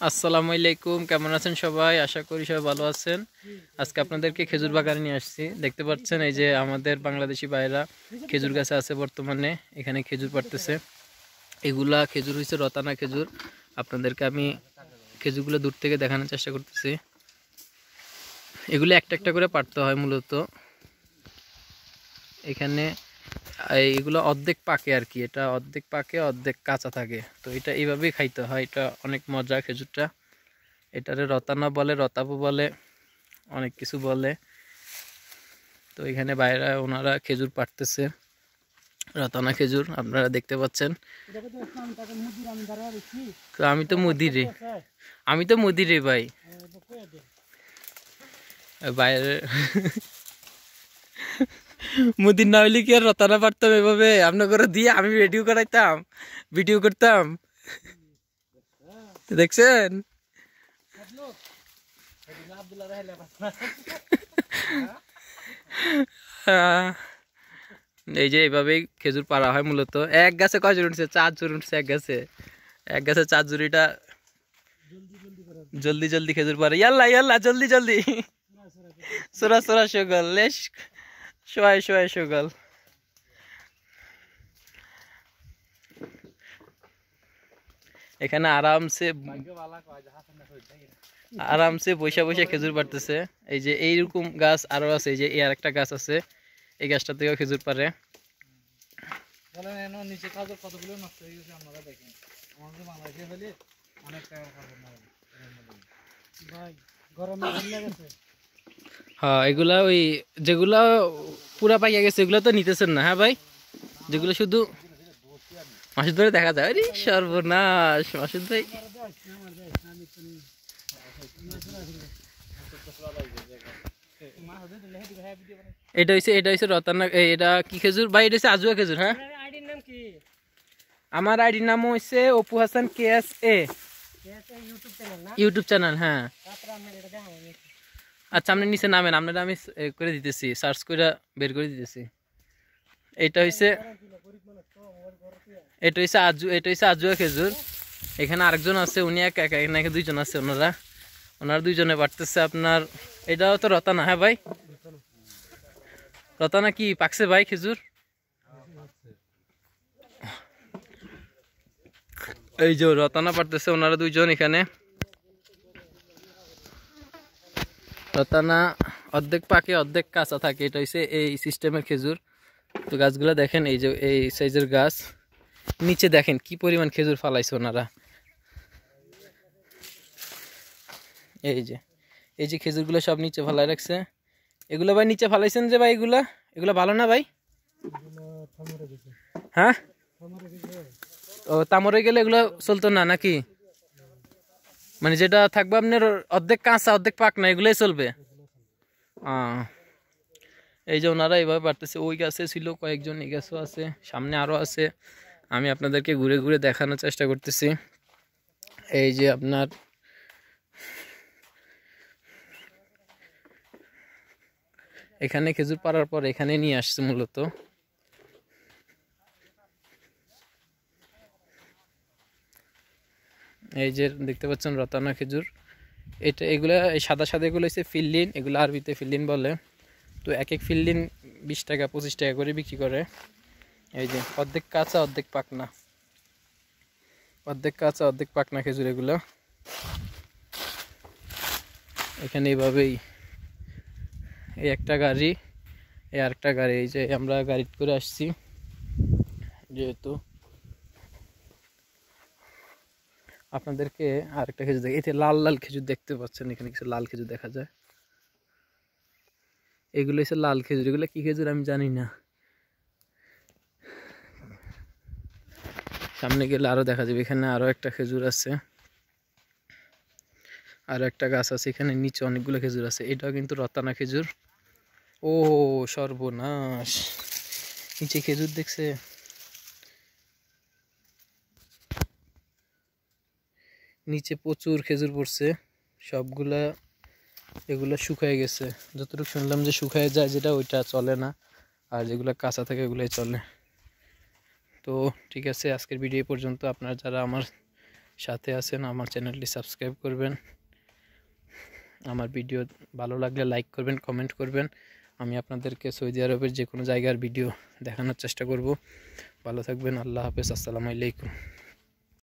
আসসালামু আলাইকুম, কেমন আছেন সবাই? আশা করি সবাই ভালো আছেন। আজকে আপনাদেরকে খেজুর বাগানে নিয়ে আসছি। দেখতে পাচ্ছেন এই যে আমাদের বাংলাদেশি ভাইরা খেজুর গাছে আছে, বর্তমানে এখানে খেজুর পাড়তেছে। এগুলা খেজুর হয়েছে রতানা খেজুর। আপনাদেরকে আমি খেজুরগুলো দূর থেকে দেখানোর চেষ্টা করতেছি। এগুলো একটা একটা করে পাড়তে হয় মূলত। এখানে এইগুলো অর্ধেক পাকে আর কি, এটা অর্ধেক পাকে অর্ধেক কাঁচা থাকে, তো এটা এইভাবেই খাইতে হয়। এটা অনেক মজা খেজুরটা। এটারে রতানা বলে, রতাবু বলে, অনেক কিছু বলে। তো এখানে বাইরে ওনারা খেজুর পাড়তেছে, রতানা খেজুর আপনারা দেখতে পাচ্ছেন। তো আমি তো মুদিরে ভাই, বাইরে মুদির না হইলে কি আর রতানা পারতাম এভাবে আপনার করে দিয়ে আমি ভিডিও করতাম। দেখছেন এই যে এইভাবেই খেজুর পাড়া হয় মূলত। এক গাছে কয়জন উঠছে? 4 জন উঠছে এক গাছে। 4 জুড়িটা জলদি জলদি খেজুর পাড়ে। ইয়াল্লা ইয়াল্লা জলদি জলদি, সোরা সোরা সুগল, লেশ শোয়াই শোয়াই সুগল। এখানে আরামসে বৈশা বৈশা খেজুর পাড়তেছে। এই যে এইরকম গাছ আরো আছে, এই যে এই আরেকটা গাছ আছে, এই গাছটা থেকেও খেজুর পারে। হ্যাঁ, এগুলা ওই যেগুলা পুরা পাইয়া গেছে এগুলো তো নিতেছেন না। হ্যাঁ ভাই, যেগুলো শুধু মাসুদ ধরে দেখা যায়। আরে সর্বনাশ মাসুদ ভাই। এটা হইছে রতানা। এটা কি খেজুর ভাই? এটা হচ্ছে আজুয়া খেজুর। হ্যাঁ, আমার আইডির নাম হচ্ছে Apu Hasan KSA YouTube channel. হ্যাঁ আচ্ছা, আপনি নিচে নামেন, আপনারা আমি করে দিতেছি, সার্চ করে বের করে দিতেছি। এটা হইছে আজুয়া খেজুর। এখানে আরেকজন আছে, উনি একা দুইজন আছে, ওনারা দুইজনে পারতেছে আপনার। এটাও তো রতানা। হ্যাঁ ভাই, রতানা কি পাকছে ভাই খেজুর? এই যে রতানা পারতেছে ওনারা দুইজন। এখানে রতানা অর্ধেক পাকে অর্ধেক কাঁচা থাকে, এটা হচ্ছে এই সিস্টেমের খেজুর। তো গাছগুলো দেখেন, এই যে এই সাইজের গাছ। নিচে দেখেন কি পরিমাণ খেজুর ফালাইছে ওনারা। এই যে খেজুরগুলো সব নিচে ফালাই রাখছে। এগুলো ভাই নিচে ফালাইছেন যে ভাই, এগুলা ভালো না ভাই? হ্যাঁ, ও তামরে গেলে এগুলো চলতো না নাকি? মানে যেটা থাকবে আপনার অর্ধেক কাঁচা অর্ধেক পাক না, এগুলোই চলবে। এই যে ওনারা এইভাবে পারতেছে। ওই গাছে ছিল কয়েকজন, এই গাছও আছে, সামনে আরো আছে। আমি আপনাদেরকে ঘুরে ঘুরে দেখানোর চেষ্টা করতেছি। এই যে আপনার এখানে খেজুর পাড়ার পর এখানে নিয়ে আসছে মূলত। এই যে দেখতে পাচ্ছেন রতানা খেজুর। এগুলা এই সাদা সাদা এগুলো হচ্ছে ফিল্লিন, এগুলো আরবিতে ফিল্লিন বলে। তো এক এক ফিল্লিন 20 টাকা 25 টাকা করে বিক্রি করে। এই যে অর্ধেক কাঁচা অর্ধেক পাকনা খেজুর এগুলো। এখানে এইভাবেই এই একটা গাড়ি, এই আরেকটা গাড়ি, এই যে আমরা গাড়ি করে আসছি যেহেতু। আপনাদেরকে আরেকটা খেজুর দেখি, এতে লাল লাল খেজুর দেখতে পাচ্ছেন, এখানে কিছু লাল খেজুর দেখা যায়। এগুলো হচ্ছে লাল খেজুর। এগুলো কি খেজুর আমি জানি না, সামনে গেলে আরো দেখা যাবে। এখানে আরো একটা খেজুর আছে, আরো একটা গাছ আছে, এখানে নিচে অনেকগুলো খেজুর আছে। এটাও কিন্তু রতানা খেজুর। ও সর্বনাশ, নিচে খেজুর দেখছে। নিচে প্রচুর খেজুর পড়ছে, সবগুলা এগুলা শুকায় গেছে। যতটুকু শুনলাম যে শুকায় যায় যেটা, ওইটা চলে না, আর যেগুলো কাঁচা থাকে ওগুলাই চলে। তো ঠিক আছে, আজকের ভিডিও পর্যন্ত। আপনারা যারা আমার সাথে আছেন আমার চ্যানেলটি সাবস্ক্রাইব করবেন। আমার ভিডিও ভালো লাগলে লাইক করবেন, কমেন্ট করবেন। আমি আপনাদেরকে সৌদি আরবের যে কোনো জায়গার ভিডিও দেখানোর চেষ্টা করব। ভালো থাকবেন। আল্লাহ হাফেজ। আসসালামু আলাইকুম।